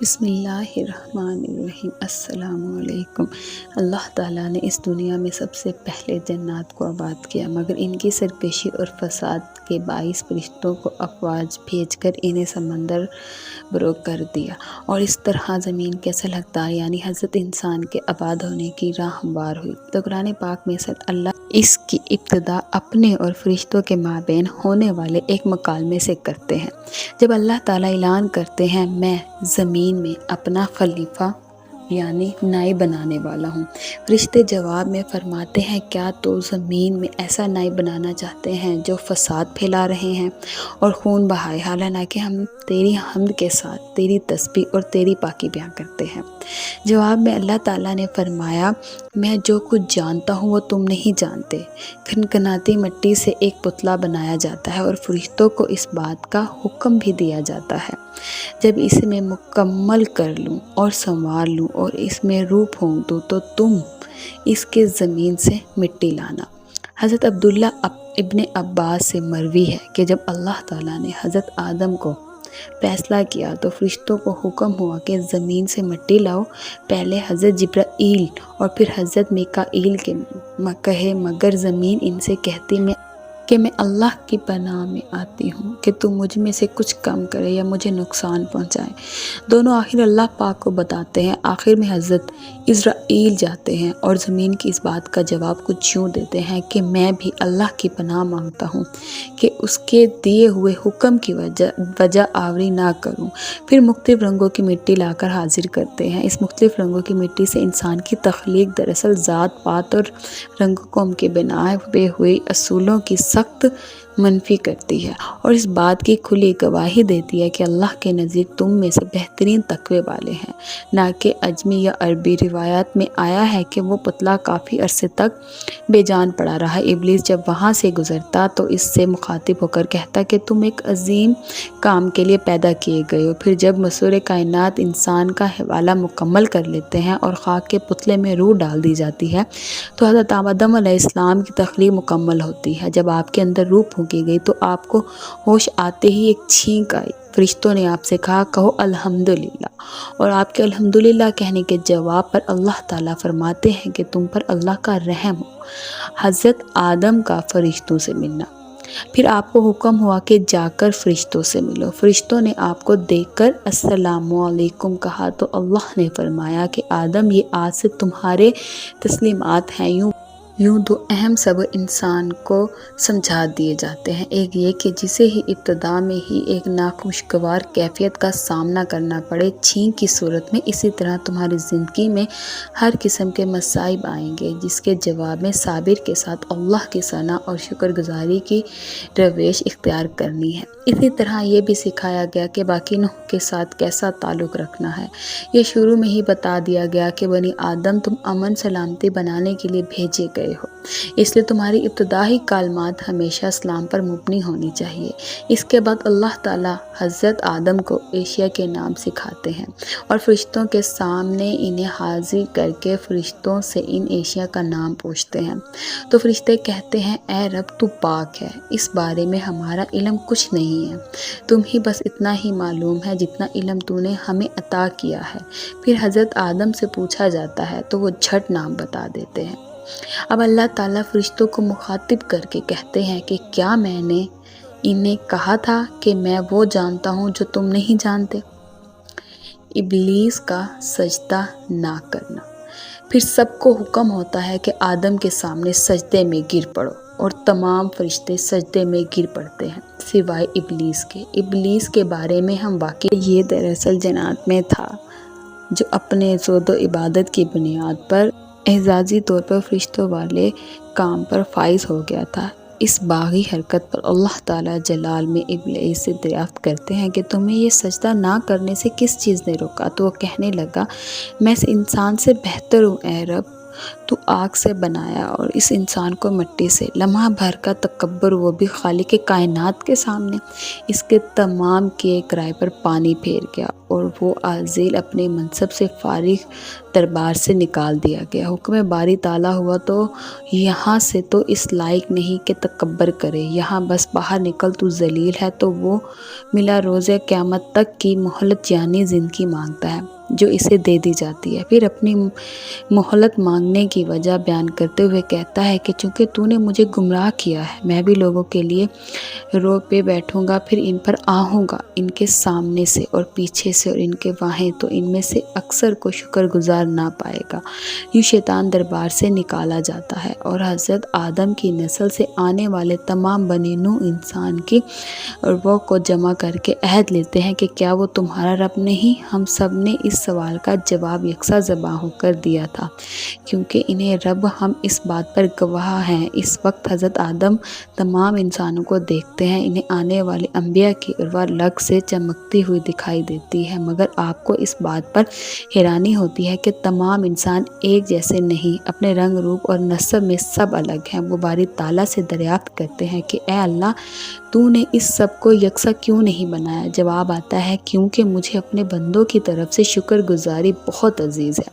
بسم اللہ الرحمن الرحیم۔ السلام علیکم۔ اللہ تعالیٰ نے اس دنیا میں سب سے پہلے جنات کو آباد کیا، مگر ان کی سرکشی اور فساد کے باعث فرشتوں کو افواج بھیج کر انہیں سمندر برو کر دیا، اور اس طرح زمین کے سلکدار یعنی حضرت انسان کے آباد ہونے کی راہ ہموار ہوئی۔ تو قرآن پاک میں اللہ اس کی ابتدا اپنے اور فرشتوں کے مابین ہونے والے ایک مکالمے سے کرتے ہیں، جب اللہ تعالیٰ اعلان کرتے ہیں میں زمین میں اپنا خلیفہ یعنی نائب بنانے والا ہوں۔ فرشتے جواب میں فرماتے ہیں کیا تو زمین میں ایسا نائب بنانا چاہتے ہیں جو فساد پھیلا رہے ہیں اور خون بہائے، حالانکہ ہم تیری حمد کے ساتھ تیری تسبیح اور تیری پاکی بیان کرتے ہیں۔ جواب میں اللہ تعالیٰ نے فرمایا میں جو کچھ جانتا ہوں وہ تم نہیں جانتے۔ کھنکھناتی مٹی سے ایک پتلا بنایا جاتا ہے اور فرشتوں کو اس بات کا حکم بھی دیا جاتا ہے جب اسے میں مکمل کر لوں اور سنوار لوں اور اس میں روح پھونک دوں تو تم اس کے زمین سے مٹی لانا۔ حضرت عبداللہ ابن عباس سے مروی ہے کہ جب اللہ تعالیٰ نے حضرت آدم کو فیصلہ کیا تو فرشتوں کو حکم ہوا کہ زمین سے مٹی لاؤ، پہلے حضرت جبرائیل اور پھر حضرت میکائیل کے کہے، مگر زمین ان سے کہتی کہ میں اللہ کی پناہ میں آتی ہوں کہ تم مجھ میں سے کچھ کم کرے یا مجھے نقصان پہنچائے۔ دونوں آخر اللہ پاک کو بتاتے ہیں۔ آخر میں حضرت اسرائیل جاتے ہیں اور زمین کی اس بات کا جواب کچھ یوں دیتے ہیں کہ میں بھی اللہ کی پناہ مانگتا ہوں کہ اس کے دیے ہوئے حکم کی وجہ آوری نہ کروں۔ پھر مختلف رنگوں کی مٹی لا کر حاضر کرتے ہیں۔ اس مختلف رنگوں کی مٹی سے انسان کی تخلیق دراصل ذات پات اور رنگ قوم کے بنائے ہوئے اصولوں کی سخت منفی کرتی ہے، اور اس بات کی کھلی گواہی دیتی ہے کہ اللہ کے نزدیک تم میں سے بہترین تقوی والے ہیں، نہ کہ عجمی یا عربی۔ روایات میں آیا ہے کہ وہ پتلا کافی عرصے تک بے جان پڑا رہا۔ ابلیس جب وہاں سے گزرتا تو اس سے مخاطب ہو کر کہتا کہ تم ایک عظیم کام کے لیے پیدا کیے گئے ہو۔ پھر جب مسور کائنات انسان کا حوالہ مکمل کر لیتے ہیں اور خاک کے پتلے میں روح ڈال دی جاتی ہے تو حضرت آدم علیہ السلام کی تخلیق مکمل ہوتی ہے۔ جب آپ کے اندر روح پھونکی گئی تو آپ کو ہوش آتے ہی ایک چھینک آئی۔ فرشتوں نے آپ سے کہا کہو الحمدللہ، اور آپ کے الحمدللہ کہنے کے جواب پر اللہ تعالیٰ فرماتے ہیں کہ تم پر اللہ کا رحم ہو۔ حضرت آدم کا فرشتوں سے ملنا۔ پھر آپ کو حکم ہوا کہ جا کر فرشتوں سے ملو۔ فرشتوں نے آپ کو دیکھ کر السلام علیکم کہا تو اللہ نے فرمایا کہ آدم یہ آج سے تمہارے تسلیمات ہیں۔ یوں دو اہم سبب انسان کو سمجھا دیے جاتے ہیں، ایک یہ کہ جسے ہی ابتدا میں ہی ایک ناخوشگوار کیفیت کا سامنا کرنا پڑے چھینک کی صورت میں، اسی طرح تمہاری زندگی میں ہر قسم کے مصائب آئیں گے جس کے جواب میں صابر کے ساتھ اللہ کی ثنا اور شکر گزاری کی روش اختیار کرنی ہے۔ اسی طرح یہ بھی سکھایا گیا کہ باقی نوح کے ساتھ کیسا تعلق رکھنا ہے۔ یہ شروع میں ہی بتا دیا گیا کہ بنی آدم تم امن سلامتی بنانے کے لیے بھیجے گئے ہو، اس لیے تمہاری ابتدائی کلمات ہمیشہ اسلام پر مبنی ہونی چاہیے۔ اس کے بعد اللہ تعالیٰ حضرت آدم کو ایشیا کے نام سکھاتے ہیں اور فرشتوں کے سامنے انہیں حاضر کر کے فرشتوں سے ان ایشیا کا نام پوچھتے ہیں تو فرشتے کہتے ہیں اے رب تو پاک ہے، اس بارے میں ہمارا علم کچھ نہیں ہے، تم ہی بس اتنا ہی معلوم ہے جتنا علم تو نے ہمیں عطا کیا ہے۔ پھر حضرت آدم سے پوچھا جاتا ہے تو وہ جھٹ نام بتا دیتے ہیں۔ اب اللہ تعالیٰ فرشتوں کو مخاطب کر کے کہتے ہیں کہ کیا میں نے انہیں کہا تھا کہ میں وہ جانتا ہوں جو تم نہیں جانتے؟ ابلیس کا سجدہ نہ کرنا۔ پھر سب کو حکم ہوتا ہے کہ آدم کے سامنے سجدے میں گر پڑو، اور تمام فرشتے سجدے میں گر پڑتے ہیں سوائے ابلیس کے۔ ابلیس کے بارے میں ہم واقعی یہ دراصل جنات میں تھا جو اپنے زہد و عبادت کی بنیاد پر اعزازی طور پر فرشتوں والے کام پر فائز ہو گیا تھا۔ اس باغی حرکت پر اللہ تعالیٰ جلال میں ابلیس سے دریافت کرتے ہیں کہ تمہیں یہ سجدہ نہ کرنے سے کس چیز نے روکا؟ تو وہ کہنے لگا میں اس انسان سے بہتر ہوں اے رب، تو آگ سے بنایا اور اس انسان کو مٹی سے۔ لمحہ بھر کا تکبر، وہ بھی خالق کائنات کے سامنے۔ اس کے تمام کیے کرائے پر پانی پھیر گیا اور وہ عازل اپنے منصب سے فارغ دربار سے نکال دیا گیا۔ حکم باری تعالیٰ ہوا تو یہاں سے تو اس لائق نہیں کہ تکبر کرے، یہاں بس باہر نکل، تو ذلیل ہے۔ تو وہ ملا روز قیامت تک کی مہلت یعنی زندگی مانگتا ہے جو اسے دے دی جاتی ہے۔ پھر اپنی مہلت مانگنے کی وجہ بیان کرتے ہوئے کہتا ہے کہ چونکہ تو نے مجھے گمراہ کیا ہے، میں بھی لوگوں کے لیے رو پہ بیٹھوں گا، پھر ان پر آہوں گا، ان کے سامنے سے اور پیچھے سے اور ان کے واہیں، تو ان میں سے اکثر کو شکر گزار نہ پائے گا۔ یوں شیطان دربار سے نکالا جاتا ہے اور حضرت آدم کی نسل سے آنے والے تمام بنی نوع انسان کی ارواح کو جمع کر کے عہد لیتے ہیں کہ کیا وہ تمہارا رب نہیں؟ ہم سب نے اس سوال کا جواب یکساں زباں ہو کر دیا تھا، کیونکہ انہیں رب ہم اس بات پر گواہ ہیں۔ اس وقت حضرت آدم تمام انسانوں کو دیکھتے ہیں، انہیں آنے والے انبیاء کی ارواح لگ سے چمکتی ہوئی دکھائی دیتی ہے، مگر آپ کو اس بات پر حیرانی ہوتی ہے کہ تمام انسان ایک جیسے نہیں، اپنے رنگ روپ اور نسب میں سب الگ ہیں۔ وہ باری تعالیٰ سے دریافت کرتے ہیں کہ اے اللہ، تو نے اس سب کو یکساں کیوں نہیں بنایا؟ جواب آتا ہے کیونکہ مجھے اپنے بندوں کی طرف سے شکر گزاری بہت عزیز ہے۔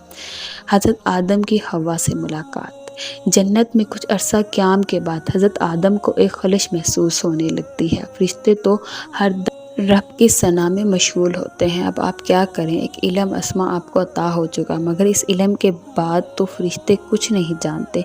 حضرت آدم کی حوا سے ملاقات۔ جنت میں کچھ عرصہ قیام کے بعد حضرت آدم کو ایک خلش محسوس ہونے لگتی ہے۔ فرشتے تو ہر دم رب کی ثنا میں مشغول ہوتے ہیں۔ اب آپ کیا کریں؟ ایک علم اسما آپ کو عطا ہو چکا، مگر اس علم کے بعد تو فرشتے کچھ نہیں جانتے،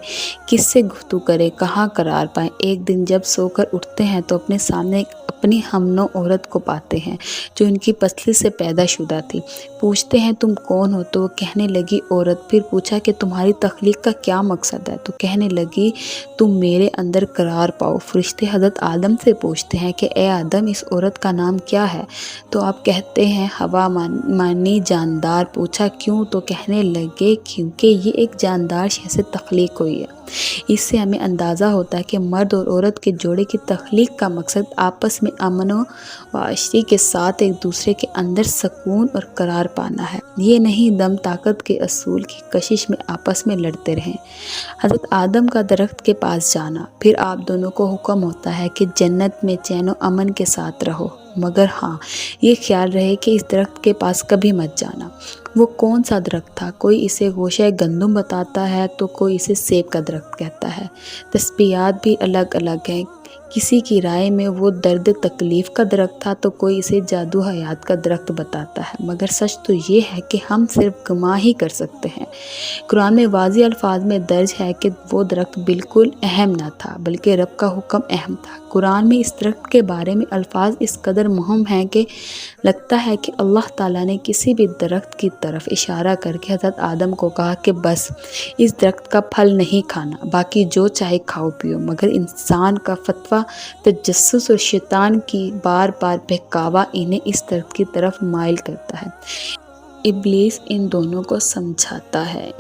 کس سے گفتگو کریں، کہاں قرار پائیں۔ ایک دن جب سو کر اٹھتے ہیں تو اپنے سامنے اپنی ہم نوع عورت کو پاتے ہیں جو ان کی پسلی سے پیدا شدہ تھی۔ پوچھتے ہیں تم کون ہو؟ تو وہ کہنے لگی عورت۔ پھر پوچھا کہ تمہاری تخلیق کا کیا مقصد ہے؟ تو کہنے لگی تم میرے اندر قرار پاؤ۔ فرشتے حضرت آدم سے پوچھتے ہیں کہ اے آدم، اس عورت کا نام کیا ہے؟ تو آپ کہتے ہیں ہوا معنی جاندار۔ پوچھا کیوں؟ تو کہنے لگے کیونکہ یہ ایک جاندار شے سے تخلیق ہوئی ہے۔ اس سے ہمیں اندازہ ہوتا ہے کہ مرد اور عورت کے جوڑے کی تخلیق کا مقصد آپس میں امن و معاشرتی کے ساتھ ایک دوسرے کے اندر سکون اور قرار پانا ہے، یہ نہیں دم طاقت کے اصول کی کشش میں آپس میں لڑتے رہیں۔ حضرت آدم کا درخت کے پاس جانا۔ پھر آپ دونوں کو حکم ہوتا ہے کہ جنت میں چین و امن کے ساتھ رہو، مگر ہاں یہ خیال رہے کہ اس درخت کے پاس کبھی مت جانا۔ وہ کون سا درخت تھا؟ کوئی اسے گوشہ گندم بتاتا ہے تو کوئی اسے سیب کا درخت کہتا ہے۔ تسبیحات بھی الگ الگ ہیں، کسی کی رائے میں وہ درد تکلیف کا درخت تھا تو کوئی اسے جادو حیات کا درخت بتاتا ہے، مگر سچ تو یہ ہے کہ ہم صرف گمان ہی کر سکتے ہیں۔ قرآن میں واضح الفاظ میں درج ہے کہ وہ درخت بالکل اہم نہ تھا، بلکہ رب کا حکم اہم تھا۔ قرآن میں اس درخت کے بارے میں الفاظ اس قدر مہم ہیں کہ لگتا ہے کہ اللہ تعالیٰ نے کسی بھی درخت کی طرف اشارہ کر کے حضرت آدم کو کہا کہ بس اس درخت کا پھل نہیں کھانا، باقی جو چاہے کھاؤ پیو۔ مگر انسان کا فتویٰ، تجسس اور شیطان کی بار بار بہکاوا انہیں اس درخت کی طرف مائل کرتا ہے۔ ابلیس ان دونوں کو سمجھاتا ہے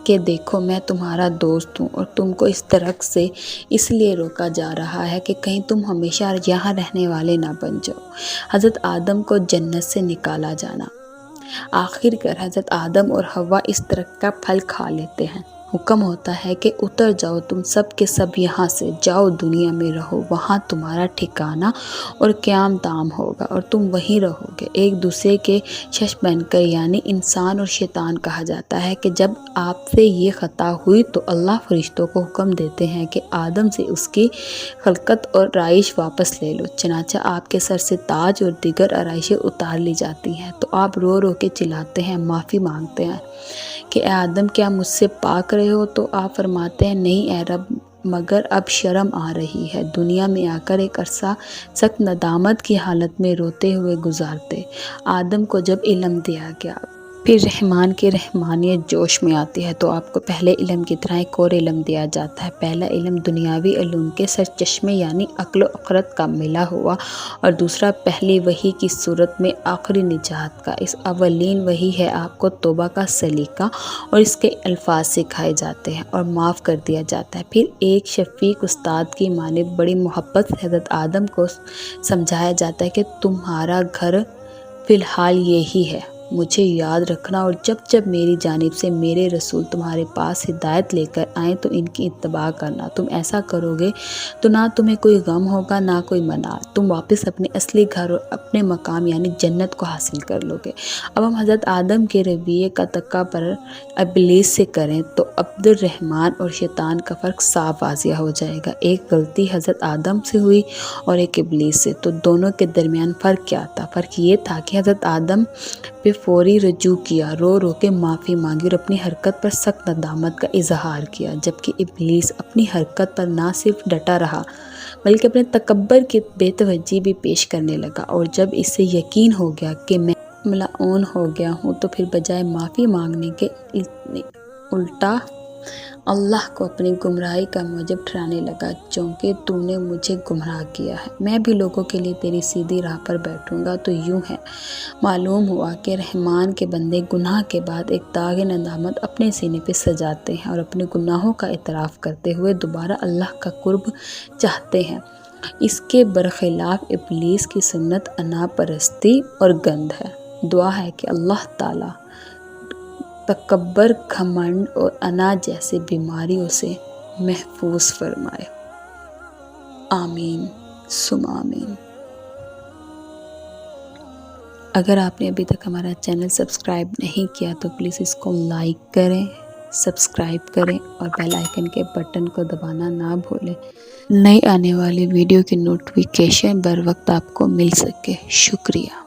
کہ دیکھو میں تمہارا دوست ہوں اور تم کو اس درخت سے اس لیے روکا جا رہا ہے کہ کہیں تم ہمیشہ یہاں رہنے والے نہ بن جاؤ۔ حضرت آدم کو جنت سے نکالا جانا۔ آخر کار حضرت آدم اور حوا اس درخت کا پھل کھا لیتے ہیں۔ حکم ہوتا ہے کہ اتر جاؤ تم سب کے سب، یہاں سے جاؤ، دنیا میں رہو، وہاں تمہارا ٹھکانہ اور قیام دام ہوگا اور تم وہیں رہو گے، ایک دوسرے کے شش بن کر، یعنی انسان اور شیطان۔ کہا جاتا ہے کہ جب آپ سے یہ خطا ہوئی تو اللہ فرشتوں کو حکم دیتے ہیں کہ آدم سے اس کی خلقت اور رائش واپس لے لو، چنانچہ آپ کے سر سے تاج اور دیگر آرائشیں اتار لی جاتی ہیں۔ تو آپ رو رو کے چلاتے ہیں، معافی مانگتے ہیں کہ اے آدم، کیا مجھ سے پاک رہے ہو؟ تو آپ فرماتے ہیں نہیں اے رب، مگر اب شرم آ رہی ہے۔ دنیا میں آ کر ایک عرصہ سخت ندامت کی حالت میں روتے ہوئے گزارتے۔ آدم کو جب علم دیا گیا، پھر رحمان کی رحمانیت جوش میں آتی ہے تو آپ کو پہلے علم کی طرح ایک اور علم دیا جاتا ہے۔ پہلا علم دنیاوی علوم کے سرچشمے یعنی عقل و عقرت کا ملا ہوا، اور دوسرا پہلی وحی کی صورت میں آخری نجات کا۔ اس اولین وحی ہے آپ کو توبہ کا سلیقہ اور اس کے الفاظ سکھائے جاتے ہیں اور معاف کر دیا جاتا ہے۔ پھر ایک شفیق استاد کی مانند بڑی محبت سے حضرت آدم کو سمجھایا جاتا ہے کہ تمہارا گھر فی الحال یہی ہے، مجھے یاد رکھنا اور جب جب میری جانب سے میرے رسول تمہارے پاس ہدایت لے کر آئیں تو ان کی اتباع کرنا۔ تم ایسا کرو گے تو نہ تمہیں کوئی غم ہوگا نہ کوئی ملال، تم واپس اپنے اصلی گھر اور اپنے مقام یعنی جنت کو حاصل کر لو گے۔ اب ہم حضرت آدم کے رویے کا تکبر ابلیس سے کریں تو عبد الرحمن اور شیطان کا فرق صاف واضح ہو جائے گا۔ ایک غلطی حضرت آدم سے ہوئی اور ایک ابلیس سے، تو دونوں کے درمیان فرق کیا تھا؟ فرق یہ تھا کہ حضرت آدم پہ فوری رجوع کیا، رو رو کے معافی مانگی اور اپنی حرکت پر سخت ندامت کا اظہار کیا، جبکہ ابلیس اپنی حرکت پر نہ صرف ڈٹا رہا بلکہ اپنے تکبر کی بے توجہی بھی پیش کرنے لگا، اور جب اسے یقین ہو گیا کہ میں ملعون ہو گیا ہوں تو پھر بجائے معافی مانگنے کے الٹا اللہ کو اپنی گمراہی کا موجب ٹھہرانے لگا۔ چونکہ تو نے مجھے گمراہ کیا ہے، میں بھی لوگوں کے لیے تیری سیدھی راہ پر بیٹھوں گا۔ تو یوں ہے، معلوم ہوا کہ رحمان کے بندے گناہ کے بعد ایک داغ ندامت اپنے سینے پہ سجاتے ہیں اور اپنے گناہوں کا اعتراف کرتے ہوئے دوبارہ اللہ کا قرب چاہتے ہیں۔ اس کے برخلاف ابلیس کی سنت انا پرستی اور گند ہے۔ دعا ہے کہ اللہ تعالیٰ تکبر، گھمنڈ اور انا جیسے بیماریوں سے محفوظ فرمائے۔ آمین ثم آمین۔ اگر آپ نے ابھی تک ہمارا چینل سبسکرائب نہیں کیا تو پلیز اس کو لائک کریں، سبسکرائب کریں اور بیل آئیکن کے بٹن کو دبانا نہ بھولیں، نئی آنے والی ویڈیو کی نوٹیفیکیشن بر وقت آپ کو مل سکے۔ شکریہ۔